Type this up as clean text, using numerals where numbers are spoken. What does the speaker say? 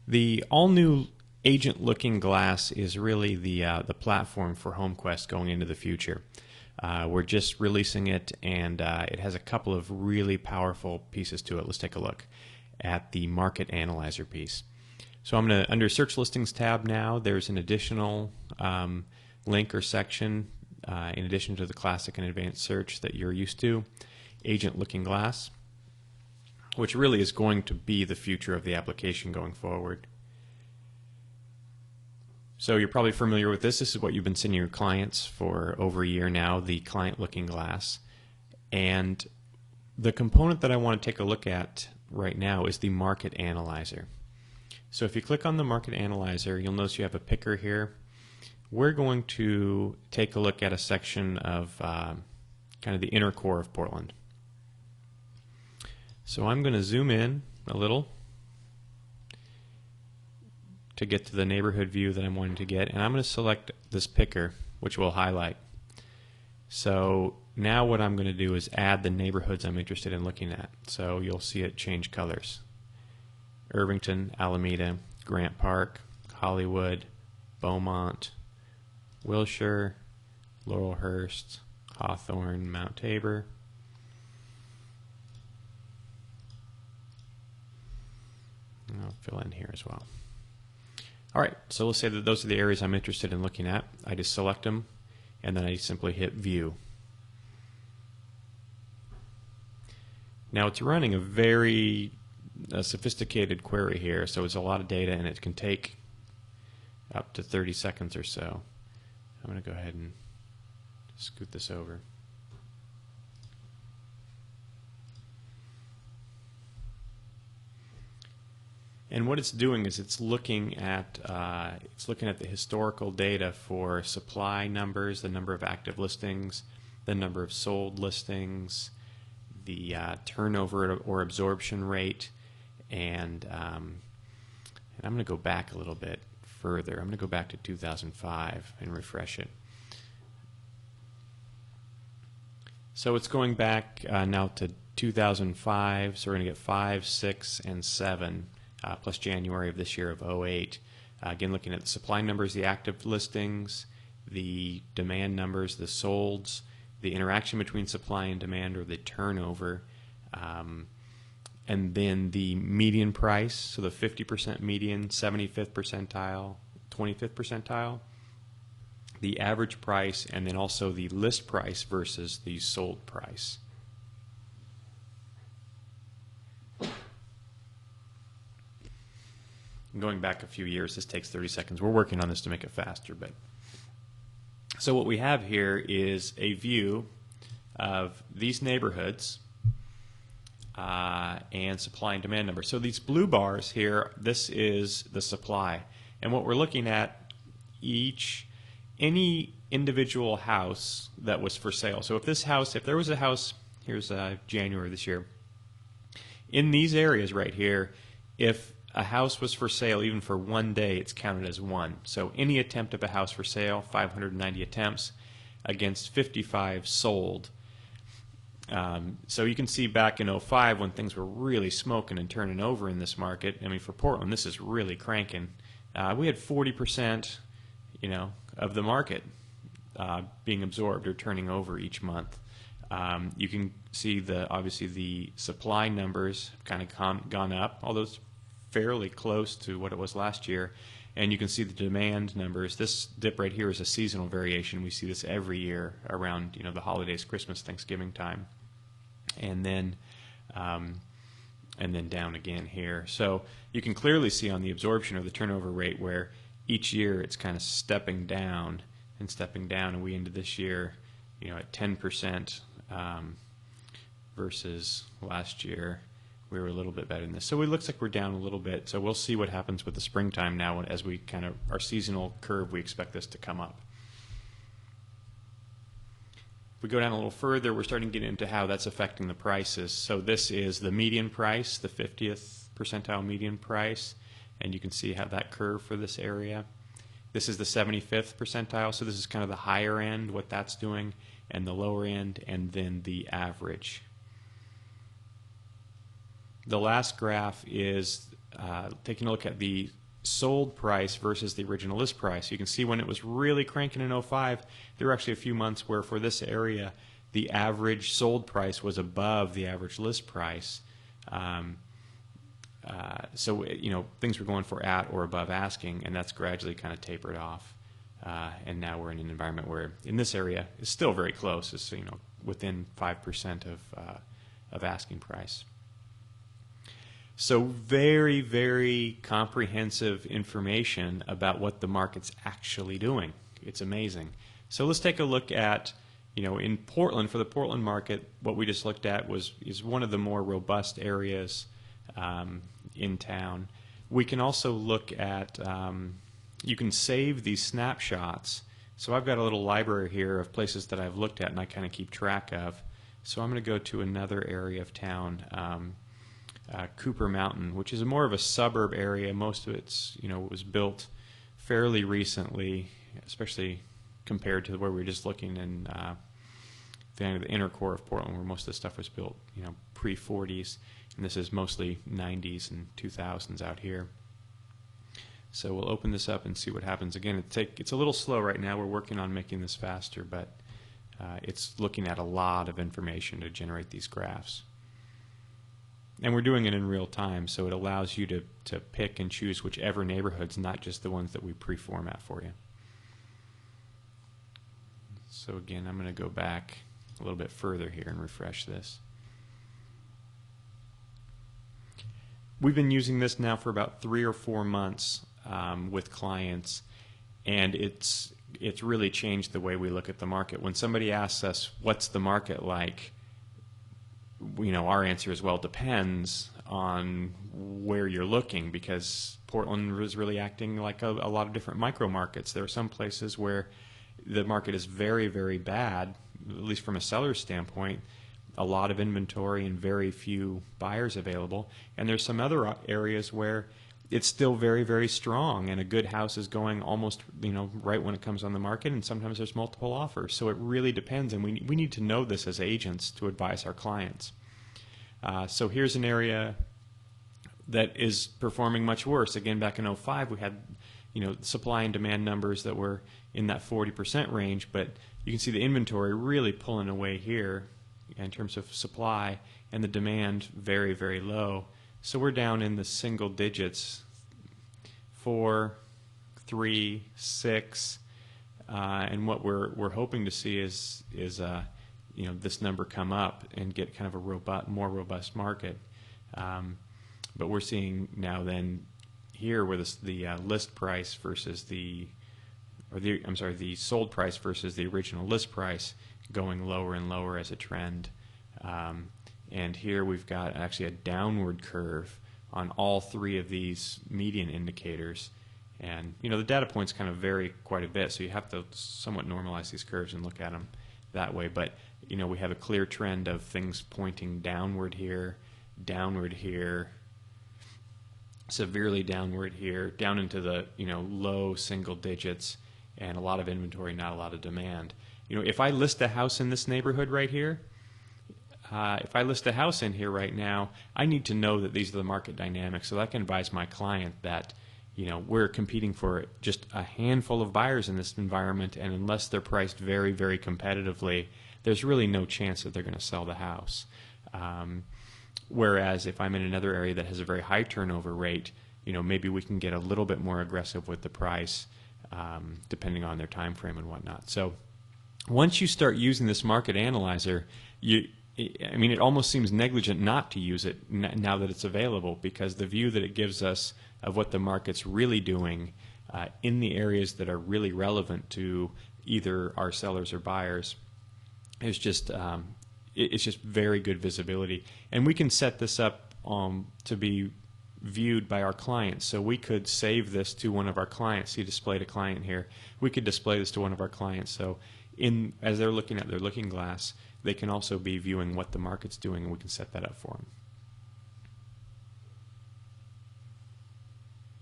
The all-new Agent Looking Glass is really the platform for HomeQuest going into the future. We're just releasing it, and it has a couple of really powerful pieces to it. Let's take a look at the Market Analyzer piece. So I'm going to, under Search Listings tab now, there's an additional link or section in addition to the classic and advanced search that you're used to, Agent Looking Glass, which really is going to be the future of the application going forward. So you're probably familiar with this. This is what you've been sending your clients for over a year now, the Client Looking Glass. And the component that I want to take a look at right now is the Market Analyzer. So if you click on the Market Analyzer, you'll notice you have a picker here. We're going to take a look at a section of kind of the inner core of Portland. So I'm going to zoom in a little to get to the neighborhood view that I'm wanting to get, and I'm going to select this picker, which will highlight. So now what I'm going to do is add the neighborhoods I'm interested in looking at. So you'll see it change colors. Irvington, Alameda, Grant Park, Hollywood, Beaumont, Wilshire, Laurelhurst, Hawthorne, Mount Tabor. I'll fill in here as well. Alright, so let's say that those are the areas I'm interested in looking at. I just select them, and then I simply hit View. Now it's running a very sophisticated query here, so it's a lot of data, and it can take up to 30 seconds or so. I'm going to go ahead and scoot this over. And what it's doing is it's looking at the historical data for supply numbers, the number of active listings, the number of sold listings, the turnover or absorption rate, and I'm going to go back a little bit further. I'm going to go back to 2005 and refresh it. So it's going back now to 2005. So we're going to get 5, 6, and 7. Plus January of this year of 08. Again, looking at the supply numbers, the active listings, the demand numbers, the solds, the interaction between supply and demand, or the turnover, and then the median price, so the 50% median, 75th percentile, 25th percentile, the average price, and then also the list price versus the sold price. Going back a few years, this takes 30 seconds. We're working on this to make it faster. So what we have here is a view of these neighborhoods and supply and demand numbers. So these blue bars here, this is the supply. And what we're looking at, any individual house that was for sale. So if there was a house, here's January this year, in these areas right here, if a house was for sale even for one day, it's counted as one. So any attempt of a house for sale, 590 attempts against 55 sold. So you can see back in 05 when things were really smoking and turning over in this market. I mean, for Portland, this is really cranking. We had 40%, of the market being absorbed or turning over each month. You can see obviously the supply numbers kind of gone up, although it's fairly close to what it was last year, and you can see the demand numbers. This dip right here is a seasonal variation. We see this every year around the holidays, Christmas, Thanksgiving time, and then down again here. So you can clearly see on the absorption or the turnover rate where each year it's kind of stepping down, and we ended this year at 10% versus last year. We were a little bit better than this. So it looks like we're down a little bit. So we'll see what happens with the springtime now as we our seasonal curve, we expect this to come up. If we go down a little further, we're starting to get into how that's affecting the prices. So this is the median price, the 50th percentile median price, and you can see how that curve for this area. This is the 75th percentile, so this is kind of the higher end, what that's doing, and the lower end, and then the average. The last graph is taking a look at the sold price versus the original list price. You can see when it was really cranking in '05, there were actually a few months where for this area, the average sold price was above the average list price. So things were going for at or above asking, and that's gradually kind of tapered off. And now we're in an environment where, in this area, it's still very close. It's within 5% of asking price. So very, very comprehensive information about what the market's actually doing. It's amazing. So let's take a look at, in Portland, for the Portland market, what we just looked at is one of the more robust areas in town. We can also look at, you can save these snapshots. So I've got a little library here of places that I've looked at and I kind of keep track of. So I'm going to go to another area of town, Cooper Mountain, which is more of a suburb area. Most of it's, was built fairly recently, especially compared to where we were just looking in the inner core of Portland, where most of the stuff was built, pre-40s, and this is mostly 90s and 2000s out here. So we'll open this up and see what happens. Again, it's a little slow right now. We're working on making this faster, but it's looking at a lot of information to generate these graphs. And we're doing it in real time, so it allows you to pick and choose whichever neighborhoods, not just the ones that we pre-format for you. So again, I'm going to go back a little bit further here and refresh this. We've been using this now for about 3 or 4 months with clients, and it's really changed the way we look at the market. When somebody asks us, what's the market like? Our answer is, well, it depends on where you're looking, because Portland is really acting like a lot of different micro markets. There are some places where the market is very, very bad, at least from a seller's standpoint, a lot of inventory and very few buyers available. And there's some other areas where it's still very, very strong, and a good house is going almost, right when it comes on the market, and sometimes there's multiple offers. So it really depends, and we need to know this as agents to advise our clients. So here's an area that is performing much worse. Again, back in '05, we had, supply and demand numbers that were in that 40% range, but you can see the inventory really pulling away here in terms of supply, and the demand very, very low. So we're down in the single digits, 4, 3, 6, and what we're hoping to see is this number come up and get kind of a more robust market. But we're seeing now then here where the list price versus the sold price versus the original list price going lower and lower as a trend. And here we've got actually a downward curve on all 3 of these median indicators. And the data points kind of vary quite a bit, so you have to somewhat normalize these curves and look at them that way. But we have a clear trend of things pointing downward here, severely downward here, down into the low single digits, and a lot of inventory, not a lot of demand. If I list a house in this neighborhood right here, if I list a house in here right now, I need to know that these are the market dynamics, so I can advise my client that we're competing for just a handful of buyers in this environment, and unless they're priced very, very competitively, there's really no chance that they're going to sell the house. Whereas if I'm in another area that has a very high turnover rate, maybe we can get a little bit more aggressive with the price, depending on their time frame and whatnot. So once you start using this market analyzer, it almost seems negligent not to use it now that it's available, because the view that it gives us of what the market's really doing in the areas that are really relevant to either our sellers or buyers is just it's just very good visibility. And we can set this up to be viewed by our clients. So we could save this to one of our clients. See, displayed a client here. We could display this to one of our clients. So as they're looking at their looking glass, they can also be viewing what the market's doing, and we can set that up for them.